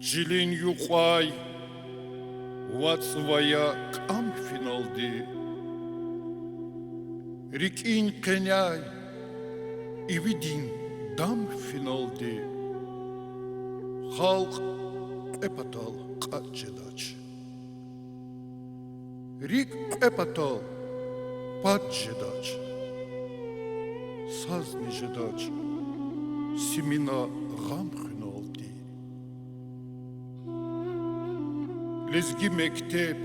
Жилин юқай, вацвая кам финалди. Рикин кеняй, и видин дам финалди. Халк эпатал катчедач. Рик эпатал паджедач. Сазнижедач. Симина гам финалди. Lezgi mektep,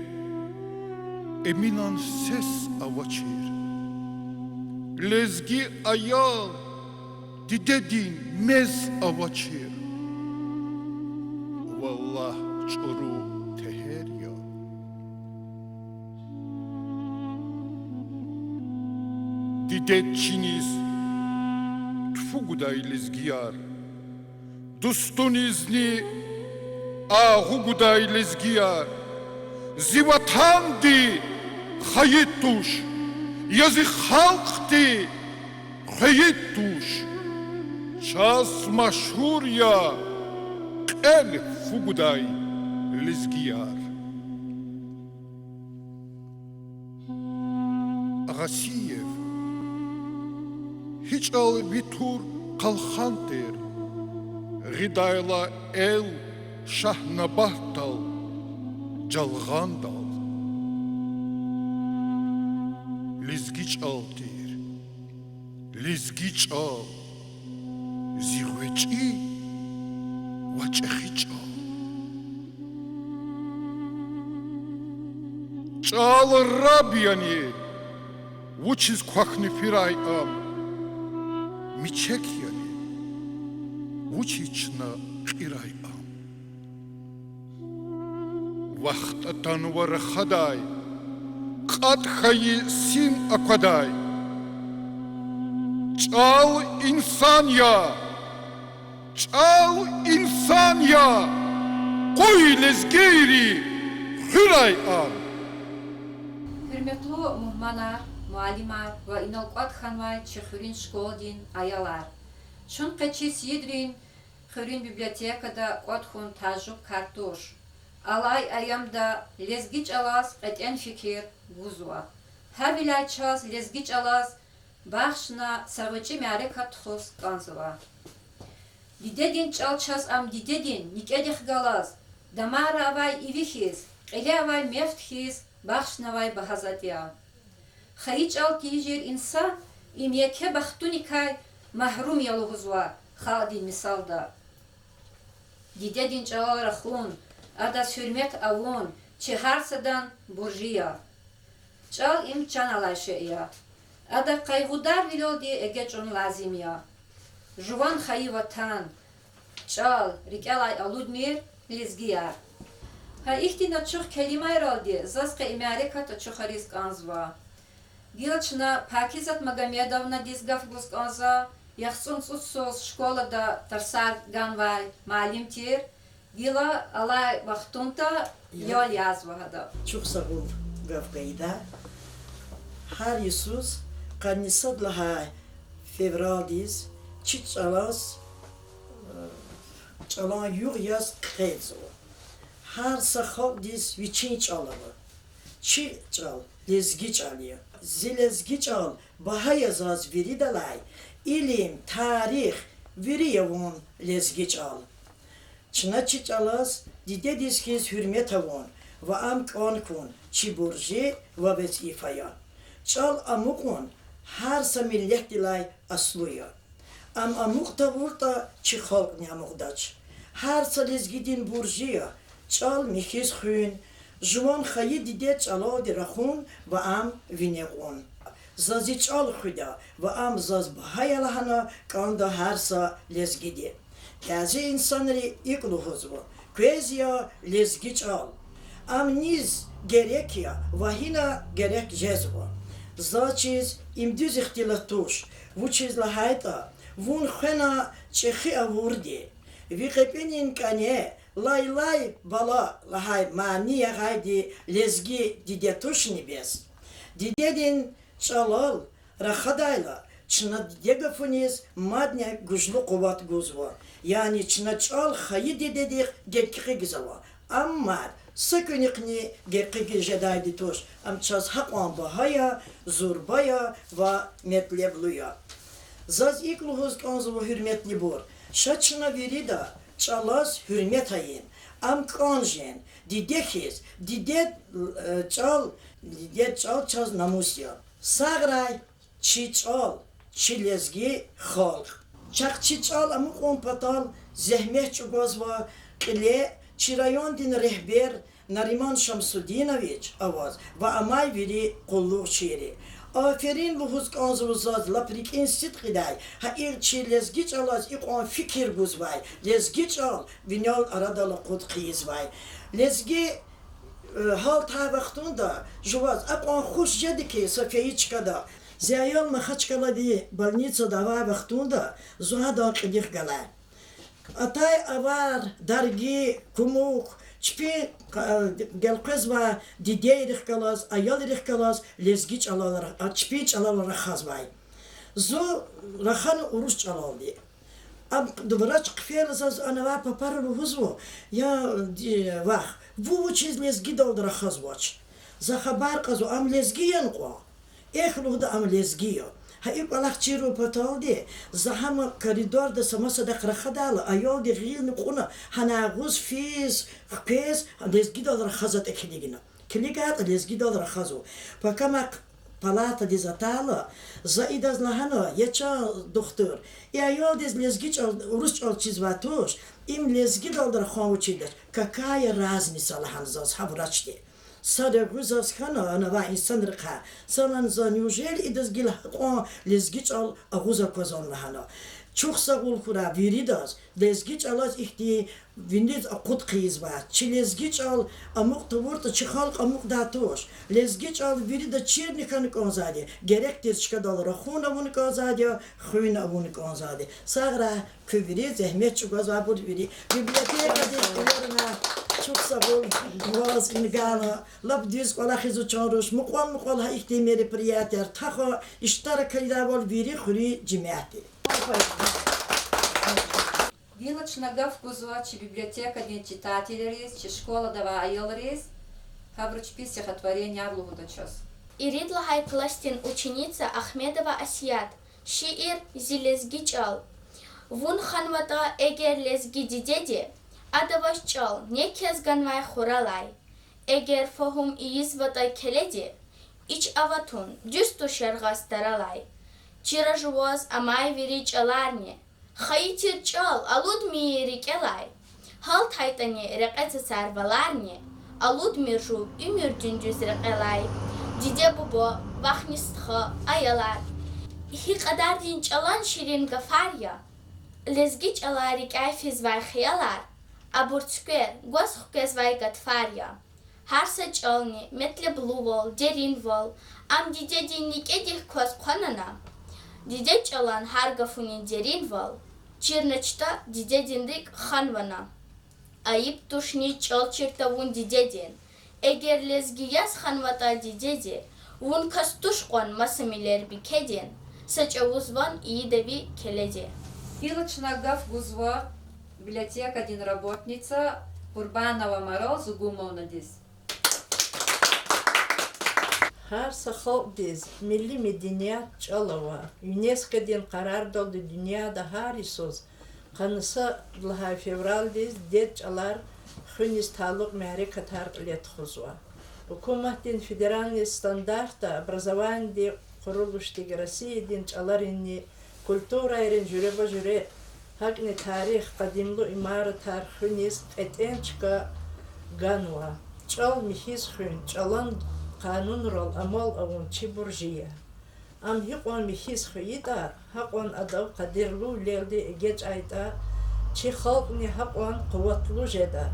eminan ses avaçır. Lezgi ayal, didedin mez avaçır. Vallah çoru teher ya. Didetçiniz, tfuguday lezgiyar. Dustun izni, Ağuguday lezgiyar, zivatandi hayituş, yazı halkti hayituş, ças maşhur ya, el fuguday lezgiyar. Ağasiyev, hiç al vitur kalxantir, gidayla el, Şahnabahtal, Calğandal. Lizgiç al deyir, lizgiç al, zirveçi, vaçexiç al. Çal Rabyani, vuçiz kwakni firay am, miçek yani, vuçiçna qiray am. Вахтатан варахадай, катхаи сим аквадай. Чал инсан я, кой лезгейри, хюрай ам. Hürmetli muhmanar, muallimar ve inalqat xanvay çexürin şkoldin ayalar. Çun qaçis yedrin, xürin bibliotekada qatxun tajub kartuş. Alay ayamda lezgiç alaz qeten fikir guzwa. Her vilay çaz lezgiç alaz baxşna sarıcı mare katxos qanzwa. Didedin çal çaz am didedin nikedix galaz. Damara avay ivixiz, qile avay meftxiz baxşna vay bahazatiya. Xayiç al tijir insan imyeke baxtunikay mahrum yalı guzwa. Xaldi misalda. Didedin çal raxun Adas hürmet avun, çiharsadan burjiya. Çal imçan alaşeya. Ada kaygudar vilodi egeç on lazim ya. Juvan xayi vatan. Çal rikalay aludmir lizgiyar. Ha ihtina çok kelimay raldi, zaska imare kata çok hariz kanzva. Gilçna Pakizat Magomedovna dizgaf guz kanza, yaxsun sus şkolada tarsar ganvay malim tir. Gila alay baxtunta yol yazvahada. Çok sağ ol Gavgayda. Her Yusuz kannisad laha fevraldiz çit çalan yuh yaz khezo. Her sakhal diz viçin çalava. Çi çal lezgi çalıyor. Zilezgi çal baha yazaz veri dalay. İlim, tarih veri yavun lezgi çal. Çına çi çalaz dide dizkiz hürmet avun ve am kon çi burji ve vezifaya. Çal amukun her sa millet dilay asluya. Am amuk da vurda çi halk ne amukdaç. Her sa lezgidin burjiya. Çal mihiz hün. Juan xayi dide çala di rakhun ve am vinegun. Zazi çal xuda ve am zaz bahayalahana kanda her sa lezgidi. Taze insanları ikluhuz bu. Kvezya lezgiç al. Amniz gerek ya, vahina gerek cezbu. Zaçiz imdüz ihtilatuş. Vuçiz lahayta. Vun xena çehi avurdi. Vikepenin kane lay bala lahay maniye haydi lezgi didetuş nibes. Didedin çalal rahadayla çına degafuniz madne güçlü kuvvet guzva. Yani çına çal hayı dedik gekki gizava. Ama sakınikni gekki jedaydi toş. Am çaz hakan bahaya, zurbaya ve metlebluya. Zaz ikluhuz kanzıva hürmetli bor. Şaçına veri da çalaz hürmet ayın. Am kanjen, didekiz, didet çal çaz namusya. Sağray, çiçal, çilezgi halk. Çak çiçal amı kompatal, zehmet çugazva, ile çirayon din rehber, Nariman Şamsudinoviç avaz ve amay veri kulluk şiiri. Aferin bu huz kanzımızaz laprik instit giday. Ha ilçi lezgiç alaz ikon fikir guzvay. Lezgiç al vinyal aradalı kudkiyiz vay. Lezgi hal ta vaktunda juvaz akon hoş jedi safeyi çıkada. Zayal mahaçkala di balnica dava vaktunda zuha da kıdih gala. Atay avar dargi kumuk çpi gelkız va dideyrik kalaz ayalrik kalaz lezgiç alalar çpi çalalar khazvay. Zo rahan uruş çalaldı. Am duvaraç kfiyelazaz anava paparı huzvu ya vah bu çiz lezgi doldur khazvaç. Za haber qazo am lezgiyen qo. Ehluda am lezgiyo. Ha ilk alak çiru pataldi. Zahama koridorda samasa da krakhadala ayol de rilni quna hana guz fiz pes lezgi doldur khazat ekligina. Kligat lezgi doldur khazo. Pakamak palata de zatala zaida zlahano yacha doktor. Ya ayol de lezgi urus al çizvatosh im lezgi doldur khavuchidir. Какая разница лахан зас хаврачти. Сада гузас хана она ва инсан рха. Санан за неужели идас гил хон лезгич ал агуза козон лахана. Чухса гул хура виридас лезгич алас ихти виндиз акут қиз ва. Чи лезгич ал амук творта чи халк амук датош. Лезгич ал вирида чернихан конзади. Геректир чикадалара хуна вун конзади, хуна вун конзади. Сагра küviri zehmet çok az var bu veri. Biblioteka de çok sağ ol. Boğaz ingana. Lab diz kola hizu çağırış. Mukol ha ihtimeri priyater. Taha iştarak kayda bol veri khuri cemaati. Вилочна гав гузва, чи библиотека не читателерис, чи школа дава айолрис, хабручпи стихотворение облугуда час. Иридла Хайкластин ученица Ахмедова Асият. Шиир зилезги чал. Вун ханвата эгер лезги дидеди, адаваш чал, не кезганвай хуралай. Эгер фохум иизватай келеди, ич аватун, дюсту шергас даралай. Чиражуаз амай вери чаларни, хайитир чал, алуд миери келай. Хал тайтани рекэца сарваларни, алуд миржу умир дүндюз рекэлай. Диде бубо, вахнистха, аялар. Ихи qaдар din çalan şirin gafarya. Lezgi çalari kayfiz vay khiyalar. Aburtskwer, gos khukez vay gatfarya. Harsa çalni, metle bluvol, derin vol. Am dide dinlik edih kos qanana. Dide çalan har gafunin derin vol. Çirneçta dide dindik khanvana. Ayıp tuşni çal çirtavun dide din. Eğer lezgi yaz khanvata didedi, vun kastuş qon masamiler bikedin. Сачавузван и дави келеди. Вилочна гав гузва, библиотека один работница, Урбанова Мороз, Гумовна дис. Her sakal biz milli medeniyet çalava. UNESCO'dan karar doldu dünyada harisoz. Kanısa laha fevral diz det çalar хунис талук мэри катар лет хузва. Hukumatin federalni standarta образование kuruluştaki Rusya'nın çalarini kultura erin jüreba jüre hakni tarih kadimlu imara tarihiniz eten çıka ganwa. Çal mihiz hün çalan kanun rol amal avun çiburjiya. Am hiqon mihiz hüyida haqon adav qadirlu lelde geç ayda çi halkni haqon kuvvetlu jeda.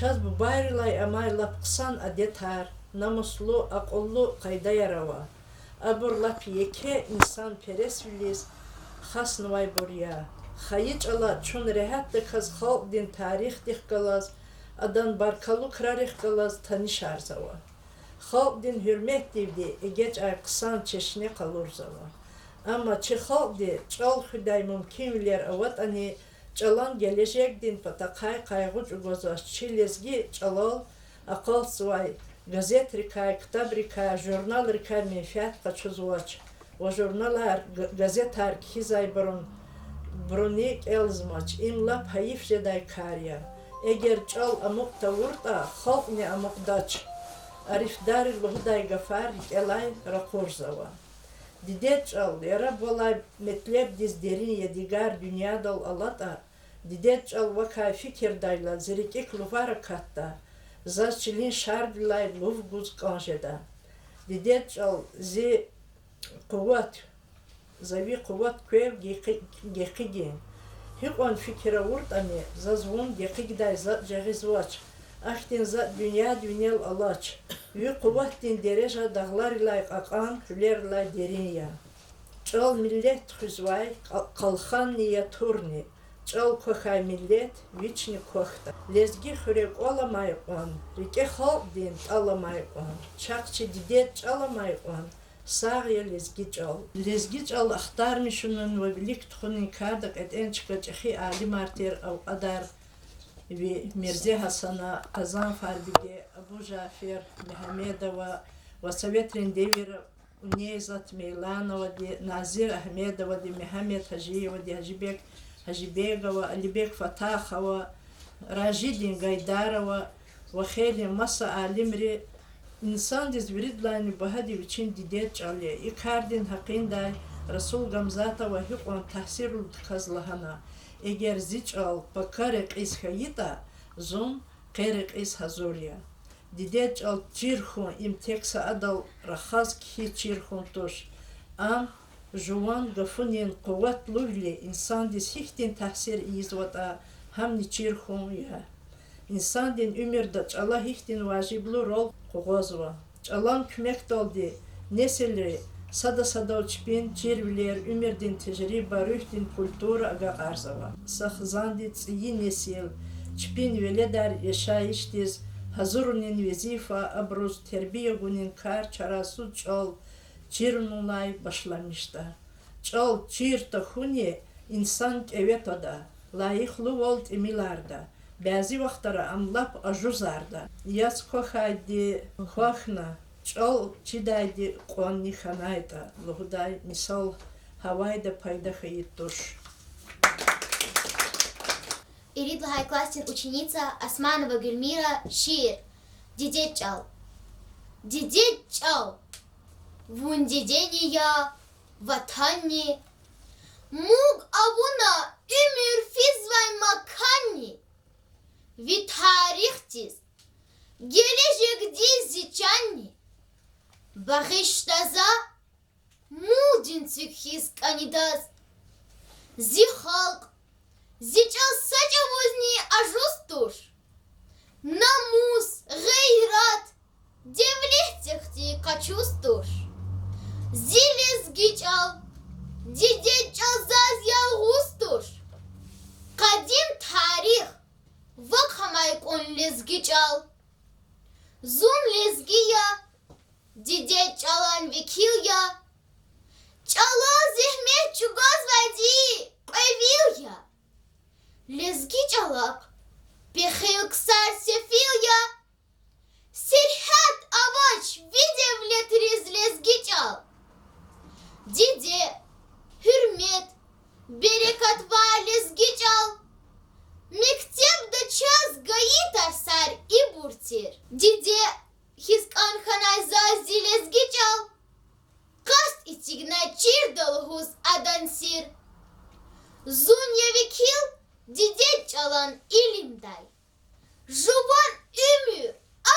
Çaz bu bayrılay amay lapqsan adetar namuslu aqollu qayda yarava. Aburlap yeke insan peresvilis khas nvay burya. Khayıç ala çun rehat de kaz halk din tarih dik kalaz adan barkalu krarih kalaz tanış arzava. Halk din hürmet divdi geç ay kısan çeşne kalur zava. Ama çıhaldi, çal hüday mümkünler avat ani çalan gelecek din patakay kaygıç ugozaş çilezgi çalal akıl svay gazet rikay, kitap rikay, jurnal rikay menfiat kaçuzvaç. O jurnalar gazet herkizay Brunik elzmaç imla payif jeday karya. Eğer çal amuk tavurta halk ne amuk daç. Arifdar luhday gafar elay rakurzava. Didet çal yara bolay metleb diz derin yedigar dünya dal alata. Didet çal vakay fikir dayla zirikek luvara katta. Zaçilin şardilay luv guz kanjeda. Didet çal zi kuvat. Zavi kuvat kwev gekigin. Hik on fikire vurt ani zazvun gekigday zat jagizvaç. Ahtin zat dünyal alaç. Yu kuvat din dereja dağlar ilay akan hüler ilay derin ya. Çal millet hüzvay kalkan niye turni. Çal kokay millet viçni kokta. Lezgi hürek olamay on. Rike halk din alamay on. Çakçı didet çalamay on. Sağya lezgi çal. Lezgi çal aktarmışının ve bilik tuhunin kardak eten çıkacakı alim arter av adar ve Mirze Hasan'a, Kazan Farbi'de, Abu Jafer, Mehmedova ve Sovetrin devir Uneyzat Meylanova de Nazir Ahmedova de Mehmet Hacıyeva de Hacibegova, Alibek Fatahova, Rajidin Gaydarova ve Kheli Masa Alimri İnsan dizviridlayını bahadi için didet çalıya. İkardin hakkında Resul Gamzata ve hükman tahsirul kazlahana. Eğer ziç al bakarek is hayita, zon kerek is hazorya. Didet çal çirhun imteksa adal rahaz ki çirhun toş. Am juvan gafunin kuvvet luvli insan diz hihtin tahsir izvata hamni çirhun ya. İnsan din ümirde çala hihtin vaciblu rol kogozva. Çalan kümek doldi nesilleri sada uçpin çirviler ümirdin tecrübe rühdin kultura aga arzava. Sahzandi tsiyi nesil çpin veledar yaşayıştiz hazurunun vezifa abruz terbiye gunin kar çarasu çal çirnulay başlamışta. Çal çir tahuni insan evet oda layıklı volt emilarda. Bazı vaxtlara amlap ajuzarda. Yaz kohaydi hoxna çal çidaydi qonni xanayda. Luhday misal havayda payda hayittuş. Иридла Хайкластин ученица Османова Гюльмира шиир. Дидет чал. Дидет чал. Вундидения ватанни. Муг авуна умир физвай маканни. Ви tarihtiz. Gelecek dizicani. Bağıştaza mudin his kanidaz. Zi halk сейчас сача возни ажустуш. Намус, гейрат, девлехтехти качустуш. Зилес гичал, дидечал зазял густуш. Кадим тарих, вакхамай кон лезгичал. Зун лезгия, дидечалан викилya. Чала зехмет чугаз вади, квевилya. Lezgi çalak, pehilksar sefilya, serhat avaç videvletriz lezgi çal. Dide, hürmet, berekat var lezgi çal. Mektepde çaz gayit arsar iburtir. Dide, hiskan hanay zazi lezgi çal. Kast itigna çirdalhuz adansir. Zunya vekil, Didet çalan ilimday, juban ümür,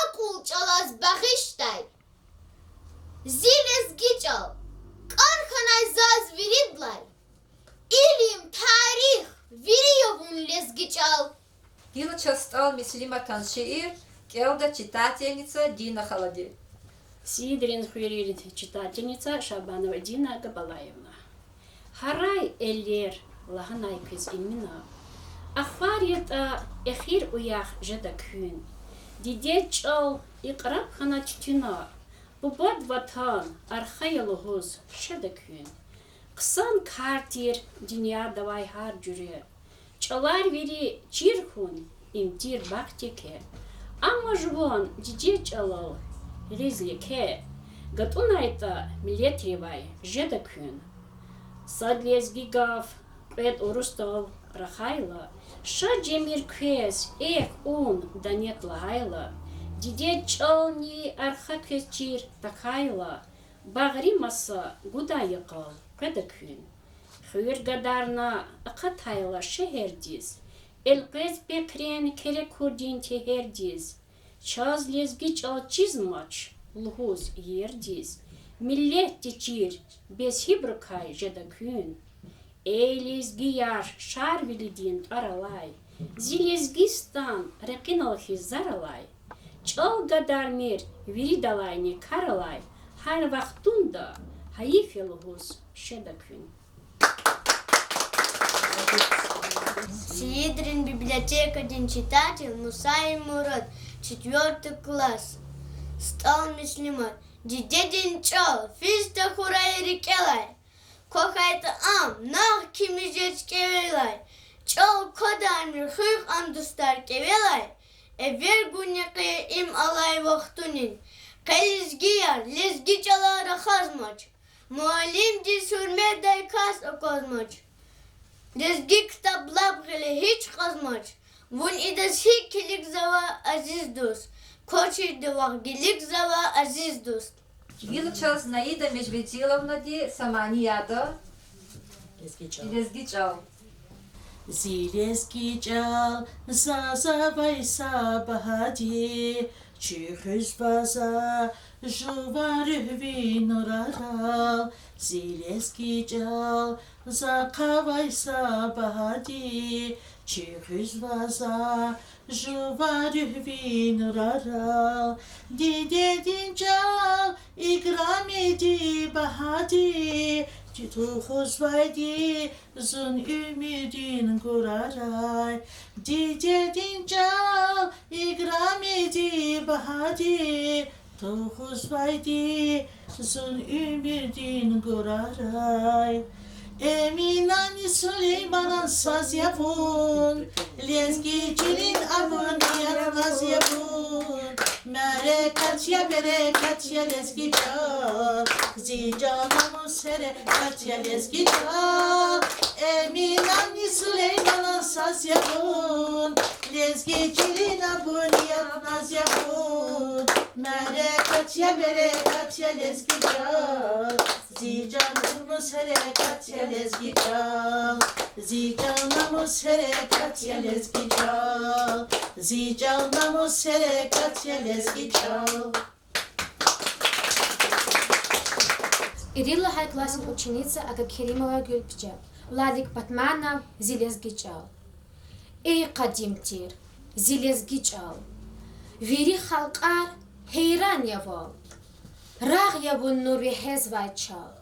akul çalaz bağıştay. Zilez giçal, kankanay zaz viridlay, ilim, tarih, viriyovun lez giçal. Дина частал Мислиматан шиир, келда читательница Дина Халади. Сидрин хверирит читательница Шабанова Дина Габалаевна. Харай эллер лаханай кыз имена. Ахварията ехир уях жада күн. Дидет чал иқраб хана чтина. Бубад ватан архаялугуз шада күн. Kısan kartir dünya davay har cüre. Çalar veri çirhun imtir baktike. Ama jubon cici çalal rizlike. Gatunayta millet rivay jeda kün. Sadlez gigaf pet orustov rachayla. Ша джемир квес эх ун данет лайла. Диде чални архакес чир такайла. Багри маса гуда якал кадакün. Хыр гадарна акатайла шeherdis. El kez bekren kere kurdin teherdis. Çaz lezgi çal çizmaç lhuz yerdis. Millet tiçir bez hibrkay jedakün. Eylezgi yar şar vilidin aralay. Zilezgistan rekinalhi zaralay. Çal gadarmir viridalayni karalay. Her vaktunda hayifilhuz şedakün. Сиедрин библиотека, один читатель, Мусай Мурат, 4 класс. Стал мислимат. Дидедин чал, фиста хурай рикелай. Кохайта ам, нах кимижеч кевелай. Чал коданмир хых андустар кевелай. Evер гунякы им алай вахтунин. Кализгияр, лезги чалара хазмач. Muallim di sürmeday kas okozmaç. Lezgi kitaplar bile hiç kazmaç. Bun ides hikilik zava aziz dost. Koçi devak gilik zava aziz dost. Вилчал Наида Межведиловна ди Саманияда Лезги чал. Zilezgi çal, zaza baysa bahadi, çıkız baza, juvar hüvin oraral. Zilezgi çal, zaka baysa bahadi, çıkız baza, juvar hüvin oraral. Didedin çal, ikram edi bahadi, Tuhuz vaydi zun ümidin kuraray. Didedin çal ikram edi bahadi. Tuhuz vaydi zun ümidin kuraray. Eminani Süleyman'ın saz yapın. Lezgicinin aboniyat naz yapın. Merekat ya berekat ya lezgi çal. Zicanamu serekat ya lezgi çal. Eminani Süleyman'ın saz yapın. Lezgicinin aboniyat naz yapın. Merekat ya berekat ya lezgi çal. Zicanamu serekat ya lezgi çal. Zicanamu serekat ya lezgi çal. Zicanamu serekat ya lezgi çal. Ирилла хай-классик ученица Агакеримова Гюльпча, Владик Батманов, Зилезгичал. Эй, Кадимтир, Зилезгичал. Вири халкар, хейран явал. Раг явун нури хезвайчал.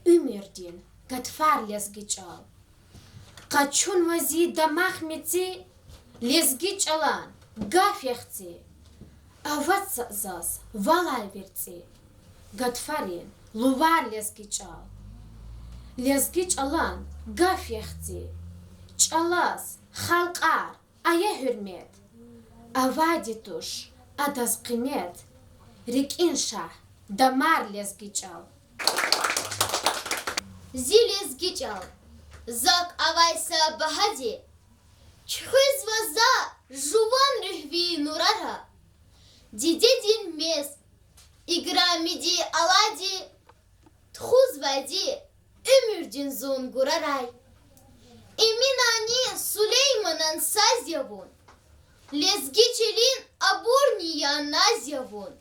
Умирдин, Гатфар лезгичал. Качун вази дамах меци, лезгичалан, гафехци. Аватса зас, валай верци. Гатфарин, Luvar lezgi çal. Lezgi çalan gaf yexti. Çalas, halqar, aya hürmet. Avadi tuş, adaz kıymet. Rikin şah, damar lezgi çal. Зилезги чал. Зак авайса бахади. Чхыз ваза жуван рыхви нурара. Дидедин мес. Игра миди алади. Txuz vadi. Ömürdün zonguraray. Eminani Süleyman'ın saz yavun. Lezgiçelin aburniya naz yavun.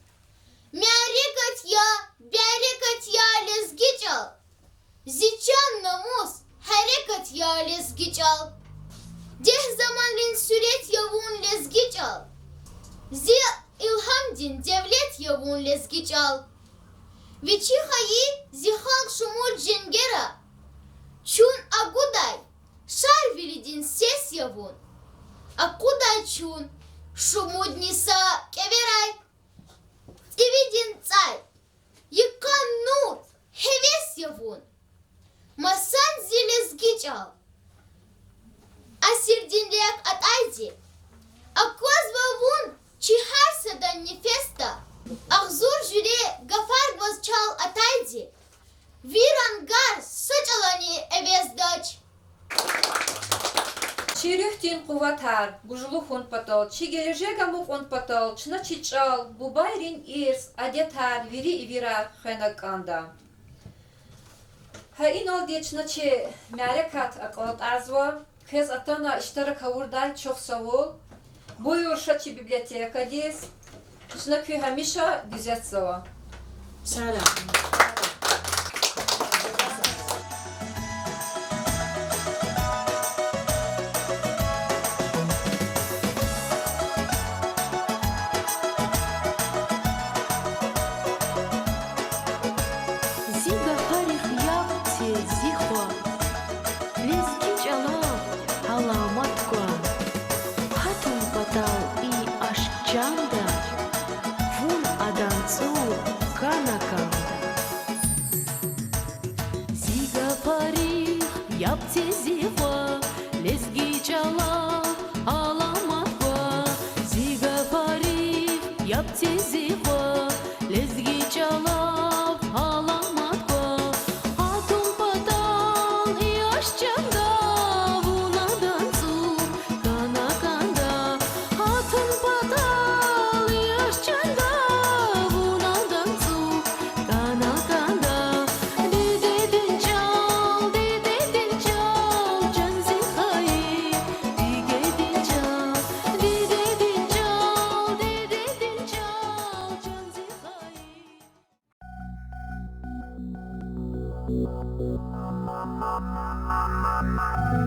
Мяреkat ya, бяреkat ya lezgiçal. Ziçan namus, harekat ya lezgiçal. Deh zamanın süret yavun lezgiçal. Zi ilhamdin devlet yavun lezgiçal. Veçi hayi zihal şumul jengera. Çun aguday, şar vilidin ses yavun. Akuday çun, şumudnisa keveray. Tividin tsay, yıkan nur, heves yavun. Mas vatar, gujulu hun patal, çi gelecek amuk on patal, çına çiçal, bu bayrin irs, adetar, viri ivira, xenakanda. Ha in ol diye çına çi melekat akalat arzva, kez atana iştara kavurdal çok savul, buyur şaçi biblioteka diz, çına köy hamişa düzet sava. Selam. Ziga harih yapti zihwa, lezgi cala alamat kwa, hatun patal I aşcanda, vun adansu kanakanda. Ziga harih yapti zihwa, lezgi cala alamat kwa, ziga harih yapti zihwa, lezgi cala Thank you.